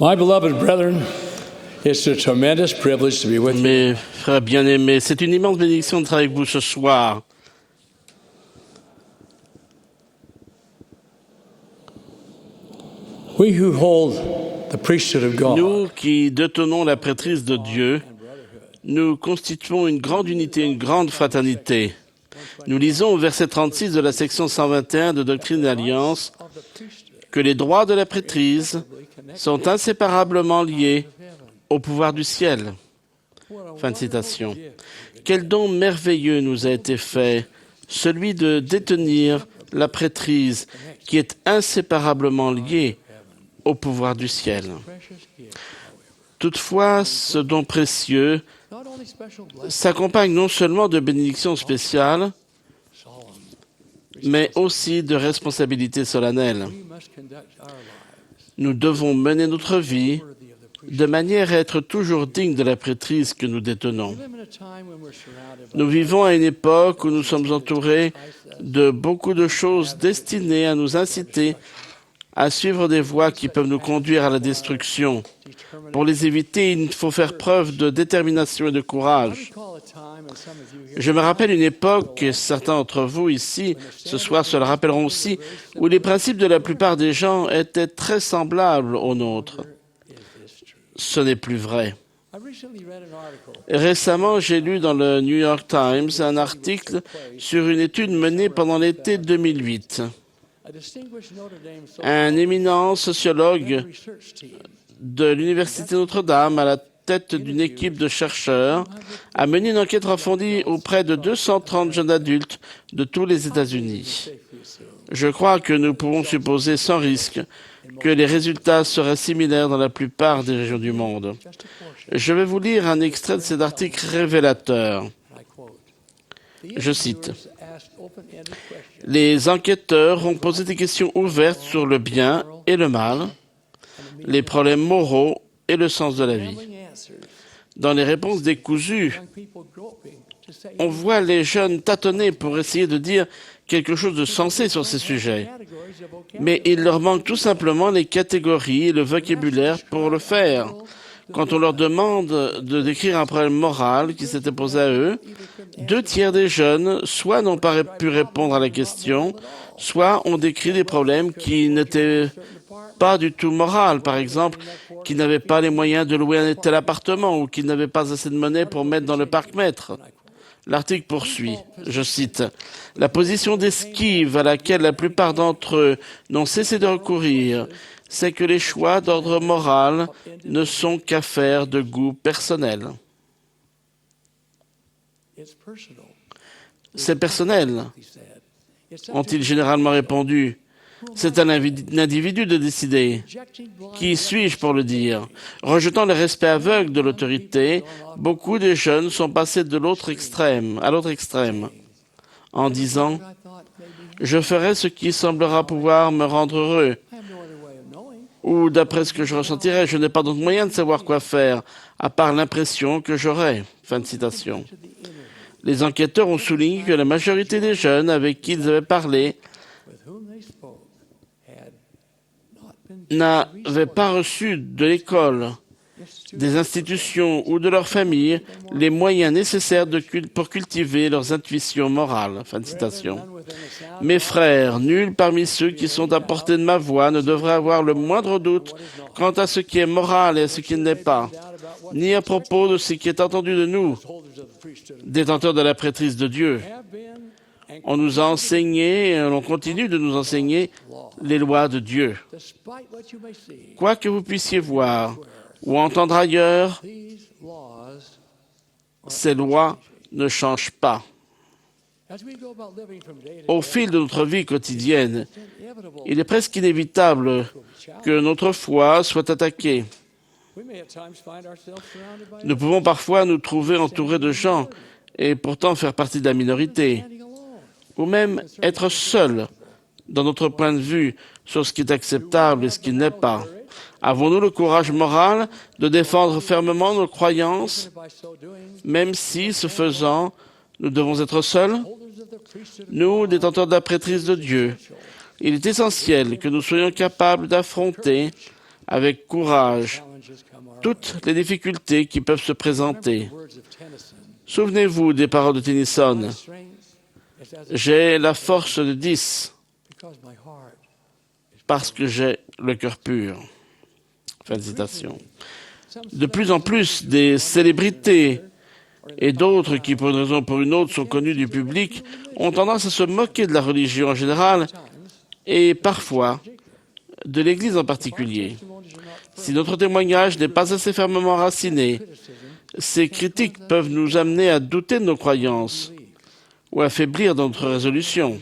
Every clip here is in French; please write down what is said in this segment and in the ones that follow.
My beloved brethren, it's a tremendous privilege to be with you. Mes frères bien-aimés, c'est une immense bénédiction d'être avec vous ce soir. We who hold the priesthood of God Nous qui détenons la prêtrise de Dieu, nous constituons une grande unité, une grande fraternité. Nous lisons au verset 36 de la section 121 de Doctrine et Alliance que les droits de la prêtrise sont inséparablement liés au pouvoir du ciel. Fin de citation. Quel don merveilleux nous a été fait, celui de détenir la prêtrise qui est inséparablement liée au pouvoir du ciel. Toutefois, ce don précieux s'accompagne non seulement de bénédictions spéciales, mais aussi de responsabilités solennelles. Nous devons mener notre vie de manière à être toujours dignes de la prêtrise que nous détenons. Nous vivons à une époque où nous sommes entourés de beaucoup de choses destinées à nous inciter à suivre des voies qui peuvent nous conduire à la destruction. Pour les éviter, il faut faire preuve de détermination et de courage. Je me rappelle une époque, et certains d'entre vous ici, ce soir, se le rappelleront aussi, où les principes de la plupart des gens étaient très semblables aux nôtres. Ce n'est plus vrai. Récemment, j'ai lu dans le New York Times un article sur une étude menée pendant l'été 2008. Un éminent sociologue de l'Université Notre-Dame, à la tête d'une équipe de chercheurs, a mené une enquête approfondie auprès de 230 jeunes adultes de tous les États-Unis. Je crois que nous pouvons supposer sans risque que les résultats seraient similaires dans la plupart des régions du monde. Je vais vous lire un extrait de cet article révélateur. Je cite. Les enquêteurs ont posé des questions ouvertes sur le bien et le mal, les problèmes moraux et le sens de la vie. Dans les réponses décousues, on voit les jeunes tâtonner pour essayer de dire quelque chose de sensé sur ces sujets. Mais il leur manque tout simplement les catégories et le vocabulaire pour le faire. Quand on leur demande de décrire un problème moral qui s'était posé à eux, 2/3 des jeunes soit n'ont pas pu répondre à la question, soit ont décrit des problèmes qui n'étaient pas du tout moraux. Par exemple, qu'ils n'avaient pas les moyens de louer un tel appartement ou qu'ils n'avaient pas assez de monnaie pour mettre dans le parc-mètre. L'article poursuit, je cite, « La position d'esquive à laquelle la plupart d'entre eux n'ont cessé de recourir, c'est que les choix d'ordre moral ne sont qu'affaires de goût personnel. » C'est personnel, ont-ils généralement répondu. C'est à l'individu de décider. Qui suis-je pour le dire? Rejetant le respect aveugle de l'autorité, beaucoup de jeunes sont passés à l'autre extrême, en disant « Je ferai ce qui semblera pouvoir me rendre heureux » ou « D'après ce que je ressentirai, je n'ai pas d'autre moyen de savoir quoi faire, à part l'impression que j'aurai. » Fin de citation. Les enquêteurs ont souligné que la majorité des jeunes avec qui ils avaient parlé n'avaient pas reçu de l'école, des institutions ou de leur famille les moyens nécessaires pour cultiver leurs intuitions morales. Fin de citation. Mes frères, nul parmi ceux qui sont à portée de ma voix ne devrait avoir le moindre doute quant à ce qui est moral et à ce qui ne l'est pas, ni à propos de ce qui est entendu de nous, détenteurs de la prêtrise de Dieu. On nous a enseigné et on continue de nous enseigner les lois de Dieu. Quoi que vous puissiez voir ou entendre ailleurs, ces lois ne changent pas. Au fil de notre vie quotidienne, il est presque inévitable que notre foi soit attaquée. Nous pouvons parfois nous trouver entourés de gens et pourtant faire partie de la minorité, ou même être seuls dans notre point de vue sur ce qui est acceptable et ce qui ne l'est pas. Avons-nous le courage moral de défendre fermement nos croyances, même si, ce faisant, nous devons être seuls? Nous, détenteurs de la prêtrise de Dieu, il est essentiel que nous soyons capables d'affronter avec courage toutes les difficultés qui peuvent se présenter. Souvenez-vous des paroles de Tennyson. J'ai la force de 10 parce que j'ai le cœur pur. Fin de citation. De plus en plus, des célébrités et d'autres qui, pour une raison ou pour une autre, sont connus du public, ont tendance à se moquer de la religion en général et parfois de l'Église en particulier. Si notre témoignage n'est pas assez fermement enraciné, ces critiques peuvent nous amener à douter de nos croyances ou à faiblir notre résolution.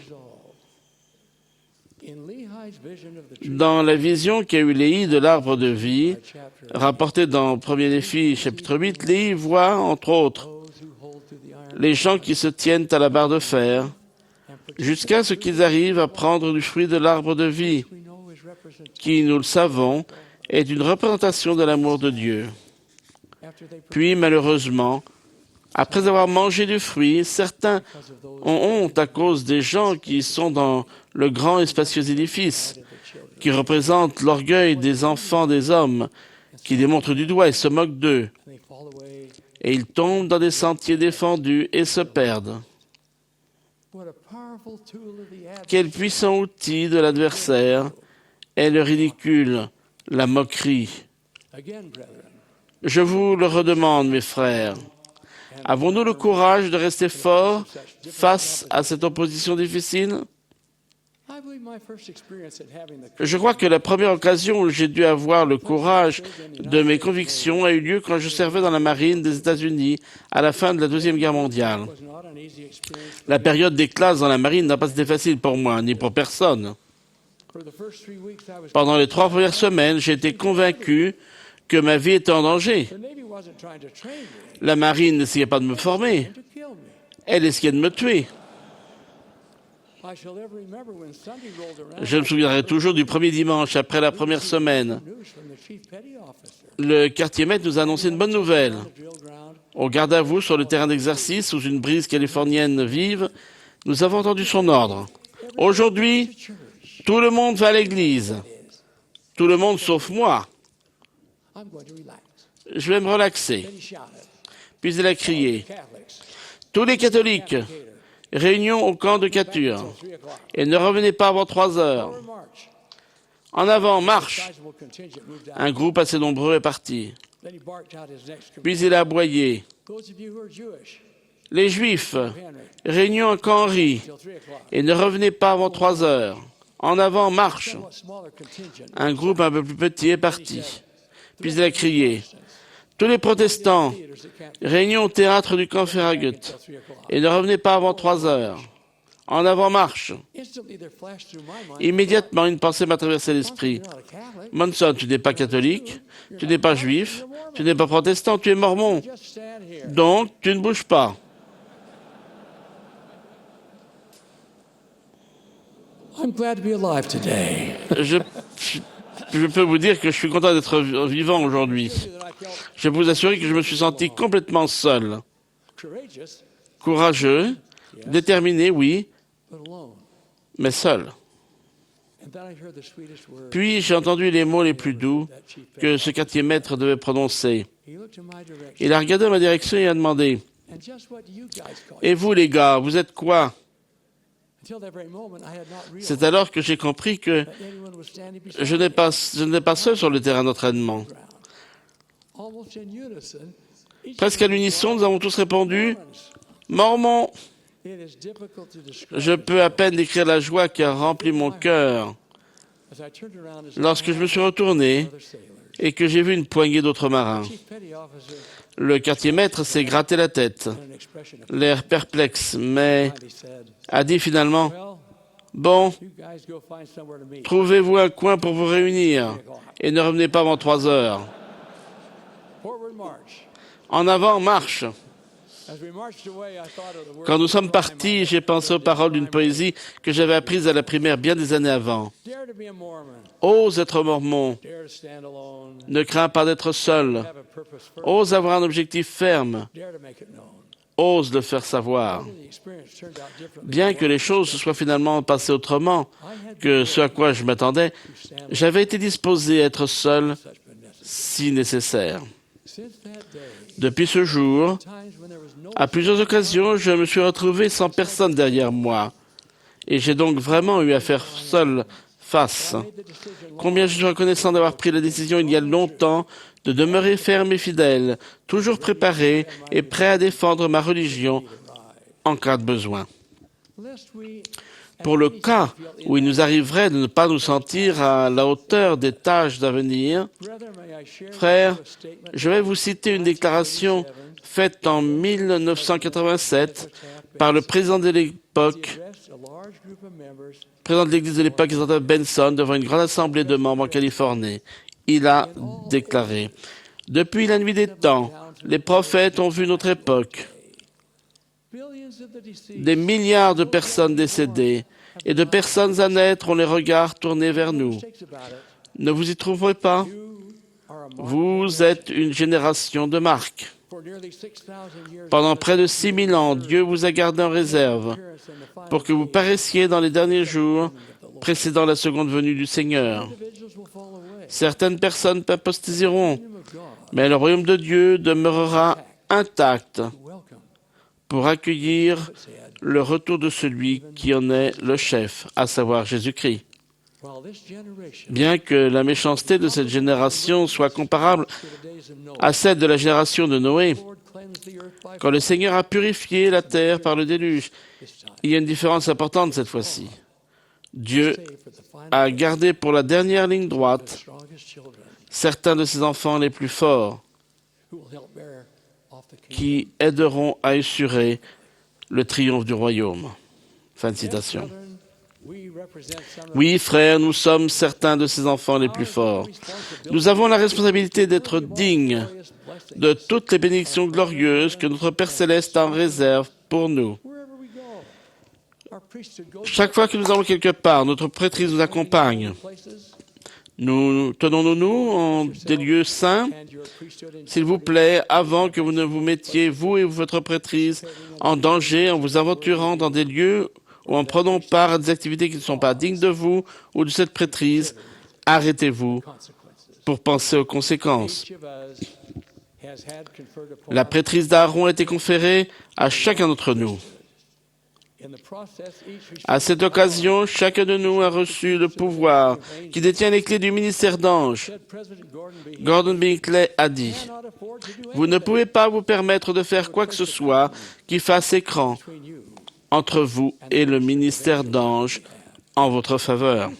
Dans la vision qu'a eue Léhi de l'arbre de vie, rapportée dans 1er Néphi, chapitre 8, Léhi voit, entre autres, les gens qui se tiennent à la barre de fer jusqu'à ce qu'ils arrivent à prendre du fruit de l'arbre de vie, qui, nous le savons, est une représentation de l'amour de Dieu. Puis, malheureusement, après avoir mangé du fruit, certains ont honte à cause des gens qui sont dans le grand et spacieux édifice, qui représentent l'orgueil des enfants des hommes, qui les montrent du doigt et se moquent d'eux. Et ils tombent dans des sentiers défendus et se perdent. Quel puissant outil de l'adversaire est le ridicule, la moquerie. Je vous le redemande, mes frères. Avons-nous le courage de rester forts face à cette opposition difficile? Je crois que la première occasion où j'ai dû avoir le courage de mes convictions a eu lieu quand je servais dans la marine des États-Unis à la fin de la Deuxième Guerre mondiale. La période des classes dans la marine n'a pas été facile pour moi, ni pour personne. Pendant les 3 premières semaines, j'ai été convaincu que ma vie était en danger. La marine n'essayait pas de me former. Elle essayait de me tuer. Je me souviendrai toujours du premier dimanche après la première semaine. Le quartier-maître nous a annoncé une bonne nouvelle. Au garde à vous sur le terrain d'exercice, sous une brise californienne vive, nous avons entendu son ordre. Aujourd'hui, tout le monde va à l'église. Tout le monde sauf moi. Je vais me relaxer. Puis il a crié. Tous les catholiques, réunion au camp de Cature. Et ne revenez pas avant 3 heures. En avant, marche. Un groupe assez nombreux est parti. Puis il a aboyé. Les Juifs, réunion au camp Henri. Et ne revenez pas avant 3 heures. En avant, marche. Un groupe un peu plus petit est parti. Puis il a crié. Tous les protestants, réunion au théâtre du camp Farragut. Et ne revenez pas avant 3 heures. En avant, marche. Immédiatement, une pensée m'a traversé l'esprit. Monson, tu n'es pas catholique, tu n'es pas juif, tu n'es pas protestant, tu es mormon. Donc, tu ne bouges pas. Je peux vous dire que je suis content d'être vivant aujourd'hui. Je peux vous assurer que je me suis senti complètement seul. Courageux, déterminé, oui, mais seul. Puis j'ai entendu les mots les plus doux que ce quartier-maître devait prononcer. Il a regardé ma direction et a demandé « Et vous les gars, vous êtes quoi ?» C'est alors que j'ai compris que je n'étais pas seul sur le terrain d'entraînement. Presque à l'unisson, nous avons tous répondu « Mormon !» Je peux à peine décrire la joie qui a rempli mon cœur lorsque je me suis retourné et que j'ai vu une poignée d'autres marins. Le quartier-maître s'est gratté la tête, l'air perplexe, mais a dit finalement « Bon, trouvez-vous un coin pour vous réunir et ne revenez pas avant 3 heures. En avant, marche !» Quand nous sommes partis, j'ai pensé aux paroles d'une poésie que j'avais apprise à la primaire bien des années avant. Ose être mormon. Ne crains pas d'être seul. Ose avoir un objectif ferme. ose le faire savoir. Bien que les choses se soient finalement passées autrement que ce à quoi je m'attendais, j'avais été disposé à être seul si nécessaire. Depuis ce jour, à plusieurs occasions, je me suis retrouvé sans personne derrière moi. Et j'ai donc vraiment eu à faire seul face. Combien je suis reconnaissant d'avoir pris la décision il y a longtemps de demeurer ferme et fidèle, toujours préparé et prêt à défendre ma religion en cas de besoin. Pour le cas où il nous arriverait de ne pas nous sentir à la hauteur des tâches d'avenir, frères, je vais vous citer une déclaration faite en 1987 par le président de l'époque, président de l'Église de l'époque, Joseph Benson, devant une grande assemblée de membres en Californie. Il a déclaré « Depuis la nuit des temps, les prophètes ont vu notre époque. Des milliards de personnes décédées et de personnes à naître ont les regards tournés vers nous. Ne vous y trouverez pas? Vous êtes une génération de marques. Pendant près de 6000 ans, Dieu vous a gardé en réserve pour que vous paraissiez dans les derniers jours précédant la seconde venue du Seigneur. Certaines personnes apostasieront, mais le royaume de Dieu demeurera intact pour accueillir le retour de celui qui en est le chef, à savoir Jésus-Christ. Bien que la méchanceté de cette génération soit comparable à celle de la génération de Noé, quand le Seigneur a purifié la terre par le déluge, il y a une différence importante cette fois-ci. Dieu a gardé pour la dernière ligne droite certains de ses enfants les plus forts qui aideront à assurer le triomphe du royaume. Fin de citation. Oui, frères, nous sommes certains de ces enfants les plus forts. Nous avons la responsabilité d'être dignes de toutes les bénédictions glorieuses que notre Père Céleste a en réserve pour nous. Chaque fois que nous allons quelque part, notre prêtrise nous accompagne. Nous tenons-nous en des lieux saints? S'il vous plaît, avant que vous ne vous mettiez, vous et votre prêtrise, en danger en vous aventurant dans des lieux ou en prenant part à des activités qui ne sont pas dignes de vous ou de cette prêtrise, arrêtez-vous pour penser aux conséquences. La prêtrise d'Aaron a été conférée à chacun d'entre nous. À cette occasion, chacun de nous a reçu le pouvoir qui détient les clés du ministère d'ange. Gordon Binkley a dit « Vous ne pouvez pas vous permettre de faire quoi que ce soit qui fasse écran entre vous et le ministère d'ange en votre faveur.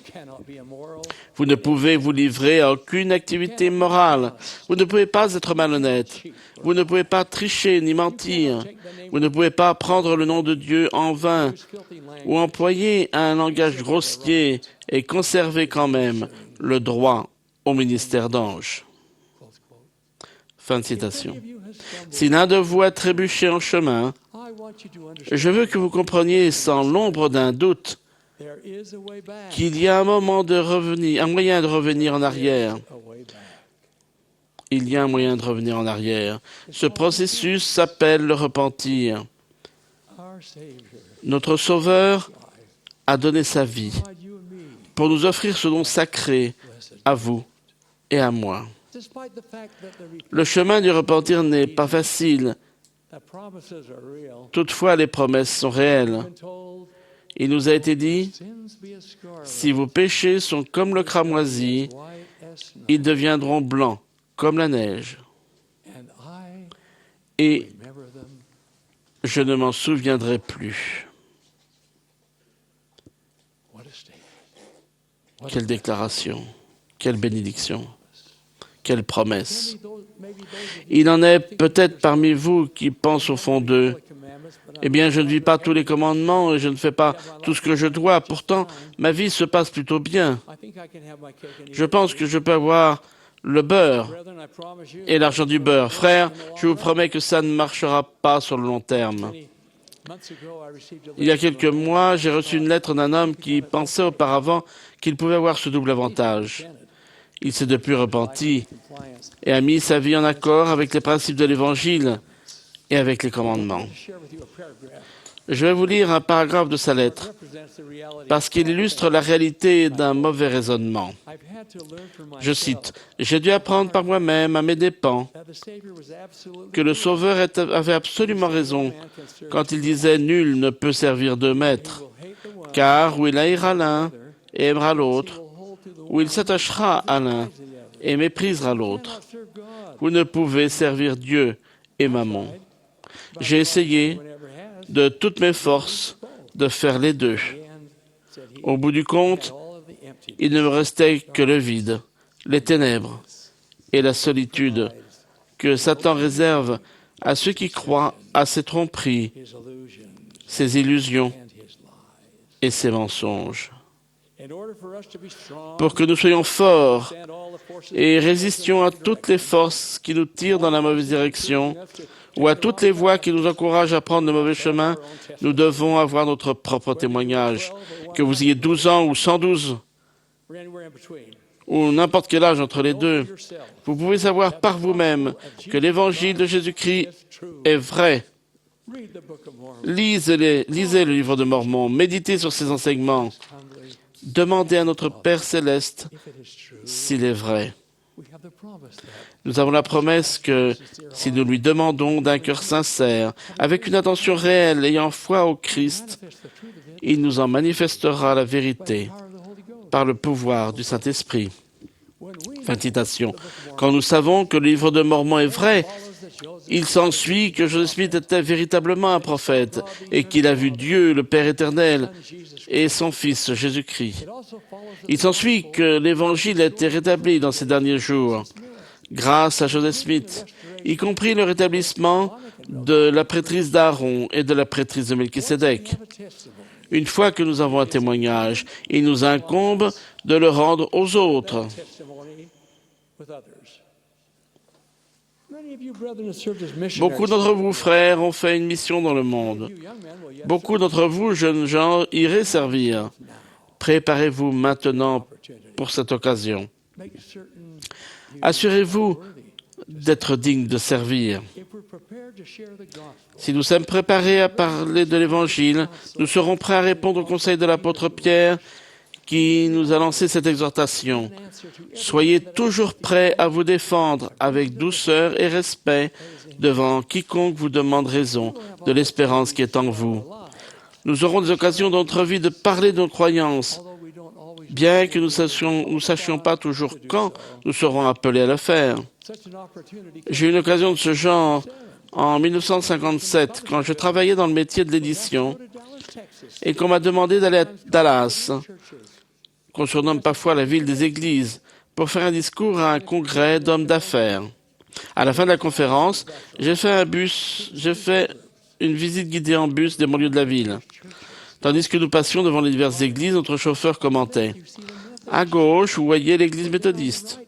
Vous ne pouvez vous livrer à aucune activité morale. Vous ne pouvez pas être malhonnête. Vous ne pouvez pas tricher ni mentir. Vous ne pouvez pas prendre le nom de Dieu en vain ou employer un langage grossier et conserver quand même le droit au ministère d'ange. » Fin de citation. Si l'un de vous a trébuché en chemin, je veux que vous compreniez sans l'ombre d'un doute qu'il y a un moyen de revenir en arrière. Il y a un moyen de revenir en arrière. Ce processus s'appelle le repentir. Notre Sauveur a donné sa vie pour nous offrir ce don sacré à vous et à moi. Le chemin du repentir n'est pas facile. Toutefois, les promesses sont réelles. Il nous a été dit, si vos péchés sont comme le cramoisi, ils deviendront blancs comme la neige. Et je ne m'en souviendrai plus. Quelle déclaration, quelle bénédiction, quelle promesse. Il en est peut-être parmi vous qui pensent au fond d'eux, eh bien, je ne vis pas tous les commandements et je ne fais pas tout ce que je dois. Pourtant, ma vie se passe plutôt bien. Je pense que je peux avoir le beurre et l'argent du beurre. Frère, je vous promets que ça ne marchera pas sur le long terme. Il y a quelques mois, j'ai reçu une lettre d'un homme qui pensait auparavant qu'il pouvait avoir ce double avantage. Il s'est depuis repenti et a mis sa vie en accord avec les principes de l'Évangile. et avec les commandements. to share with you a paragraph Je vais vous lire un paragraphe de sa lettre represents the reality. parce qu'il illustre la réalité d'un mauvais raisonnement. I've had to learn for Je myself cite, « J'ai dû apprendre par moi-même, à mes dépens, that the Savior was absolutely que le Sauveur avait absolument raison quand il disait « Nul ne peut servir deux maîtres, will hate the one car ou il haïra l'un et aimera l'autre, will hold to the ou il s'attachera à l'un et méprisera l'autre. serve God. Vous ne pouvez servir Dieu et Mammon. » J'ai essayé Never has. de toutes mes forces de faire les deux. And said he Au bout du compte, all of the empty il ne me restait que le vide, les ténèbres et la solitude que Satan réserve à ceux qui croient à ses tromperies, his illusions ses illusions and his lies. et ses mensonges. In order for us to be strong, Pour que nous soyons forts stand all the forces et résistions à toutes les forces qui nous tirent dans la mauvaise direction ou à toutes les voies qui nous encouragent à prendre le mauvais chemin, nous devons avoir notre propre témoignage. Que vous ayez 12 ans ou 112 or anywhere in between. ou n'importe quel âge entre les deux, Yourself vous pouvez savoir par vous-même que l'évangile de Jésus-Christ est vrai. read the Book of Mormon Lisez le livre de Mormon, méditez sur ses enseignements, humbly demandez à notre Père céleste if it is true. s'il est vrai. We have the promise that Nous avons la promesse que si nous lui demandons d'un cœur sincère, avec une attention réelle, ayant foi au Christ, manifest the truth of it il nous en manifestera la vérité power of the Holy Ghost. par le pouvoir du Saint-Esprit. When we Fin de citation. Quand nous savons que le livre de Mormon est vrai, follows that Joseph il s'ensuit que Joseph Smith était véritablement un prophète et qu'il a vu Dieu, le Père éternel, Jesus Christ, et son Fils Jésus-Christ. it also follows that Il s'ensuit que l'Évangile a été rétabli dans ces derniers jours, grâce à Joseph Smith, y compris le rétablissement de la prêtrise d'Aaron et de la prêtrise de Melchisédek. have a testimony. Une fois que nous avons un témoignage, il nous incombe de le rendre aux autres. Testimony with others. Many of you brethren have served as missionaries. Beaucoup d'entre vous, frères, ont fait une mission dans le monde. You young men will yet Beaucoup d'entre vous, jeunes gens, irez servir. Préparez-vous maintenant pour cette occasion. make certain Assurez-vous d'être digne de servir. if we're prepared to share the gospel. Si nous sommes préparés à parler de l'Évangile, nous serons prêts à répondre au conseil de l'apôtre Pierre qui nous a lancé cette exhortation. Answer to Soyez toujours prêts à vous défendre avec douceur et respect devant quiconque vous demande raison de l'espérance qui est en vous. Nous aurons des occasions dans notre vie de parler de nos croyances, although we don't always bien que nous sachions pas toujours quand nous serons appelés à le faire. such an opportunity J'ai eu une occasion de ce genre en 1957, quand je travaillais dans le métier de l'édition to Dallas, Texas. et qu'on m'a demandé d'aller à Dallas, Churches. qu'on surnomme parfois la ville des églises, pour faire un discours à un congrès d'hommes d'affaires. À la fin de la conférence, j'ai fait une visite guidée en bus des banlieues de la ville. Tandis que nous passions devant les diverses églises, notre chauffeur commentait. À gauche, vous voyez l'église méthodiste.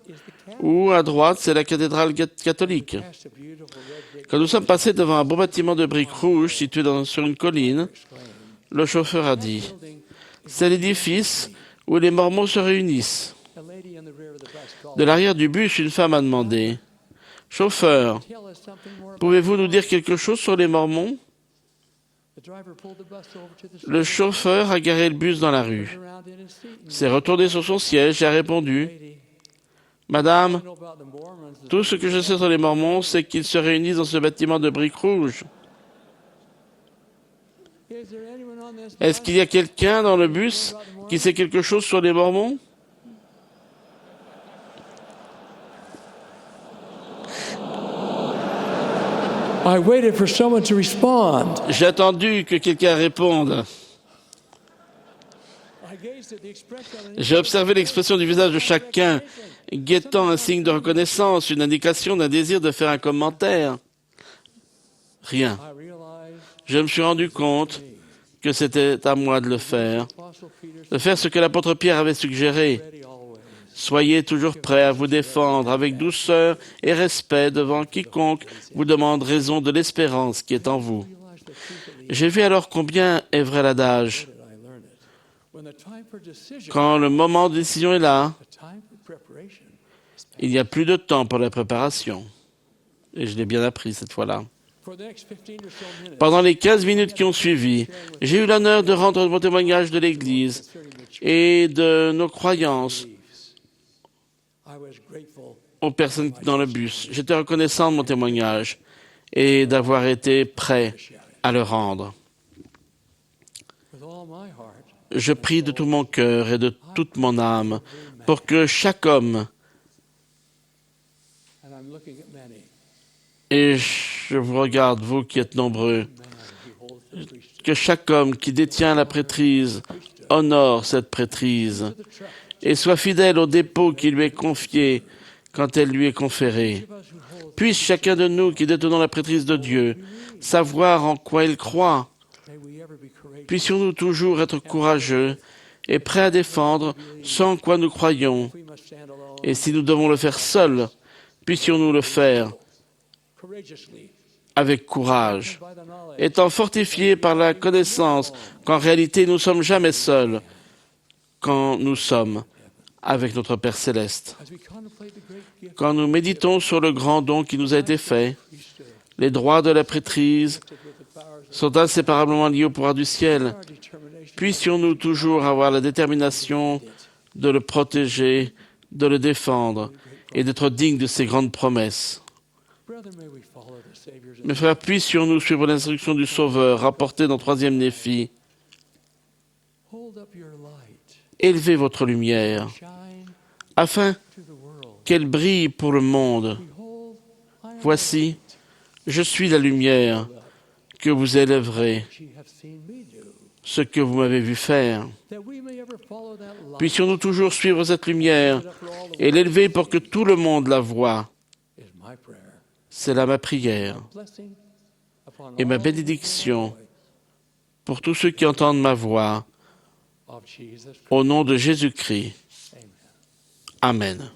Ou à droite, c'est la cathédrale catholique. Past a beautiful red brick Quand nous sommes passés devant un beau bâtiment de briques rouges situé sur une colline, le chauffeur a dit building. « C'est l'édifice où les Mormons se réunissent. A lady in the rear of the bus » called. De l'arrière du bus, une femme a demandé « Chauffeur, Tell us something more about pouvez-vous nous dire quelque chose sur les Mormons ?» the driver pulled the bus over to the Le chauffeur a garé le bus dans la rue, around in his seat and s'est retourné sur son siège et a répondu lady, « Madame, know about the Mormons. tout ce que je sais sur les Mormons, c'est qu'ils se réunissent dans ce bâtiment de briques rouges. Is there anyone on this Est-ce qu'il y a quelqu'un dans le bus qui sait quelque chose sur les Mormons ?» I waited for someone to respond. J'ai attendu que quelqu'un réponde. I gazed at the expression on J'ai observé l'expression du visage de chacun, guettant un signe de reconnaissance, une indication d'un désir de faire un commentaire. Rien. I realized Je me suis rendu compte que c'était à moi de le faire, Apostle Peter de faire ce que l'apôtre Pierre avait suggéré. said always. Soyez toujours prêts à vous défendre avec douceur et respect devant quiconque vous demande raison de l'espérance qui est en vous. Realized the truth of the J'ai vu alors combien est vrai l'adage. that I learned it. When the time for decision, Quand le moment de décision est là, the time for preparation. il n'y a plus de temps pour la préparation. Et je l'ai bien appris cette fois-là. Pendant les 15 minutes qui ont suivi, j'ai eu l'honneur de rendre mon témoignage de l'Église et de nos croyances aux personnes dans le bus. J'étais reconnaissant de mon témoignage et d'avoir été prêt à le rendre. Je prie de tout mon cœur et de toute mon âme pour que chaque homme, et je vous regarde, vous qui êtes nombreux, que chaque homme qui détient la prêtrise honore cette prêtrise et soit fidèle au dépôt qui lui est confié quand elle lui est conférée. Puisse chacun de nous qui détenons la prêtrise de Dieu savoir en quoi il croit. Puissions-nous toujours être courageux et prêts à défendre ce en quoi nous croyons. Et si nous devons le faire seuls, puissions-nous le faire avec courage, étant fortifiés par la connaissance qu'en réalité nous ne sommes jamais seuls quand nous sommes avec notre Père Céleste. Quand nous méditons sur le grand don qui nous a été fait, les droits de la prêtrise sont inséparablement liés au pouvoir du ciel. Puissions-nous toujours avoir la détermination de le protéger, de le défendre et d'être dignes de ses grandes promesses. Mes frères, puissions-nous suivre l'instruction du Sauveur rapportée dans 3e Néphi. Élevez votre lumière afin qu'elle brille pour le monde. Voici, je suis la lumière que vous élèverez, ce que vous m'avez vu faire. Puissions-nous toujours suivre cette lumière et l'élever pour que tout le monde la voie. C'est là ma prière et ma bénédiction pour tous ceux qui entendent ma voix. Au nom de Jésus-Christ. Amen.